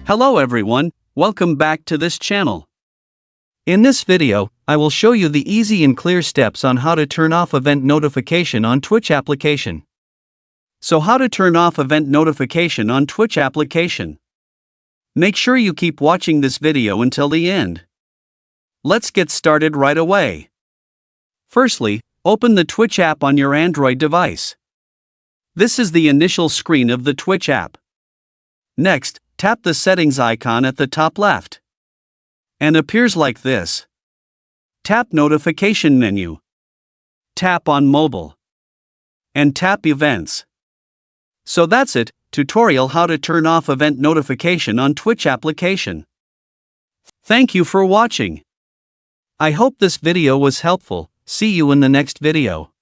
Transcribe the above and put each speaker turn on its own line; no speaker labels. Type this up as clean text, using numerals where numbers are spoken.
Hello everyone, welcome back to this channel. In this video, I will show you the easy and clear steps on how to turn off event notification on Twitch application. So how to turn off event notification on Twitch application? Make sure you keep watching this video until the end. Let's get started right away. Firstly, open the Twitch app on your Android device. This is the initial screen of the Twitch app. Next, tap the settings icon at the top left. And appears like this. Tap notification menu. Tap on mobile. And tap events. So that's it, tutorial how to turn off event notification on Twitch application. Thank you for watching. I hope this video was helpful. See you in the next video.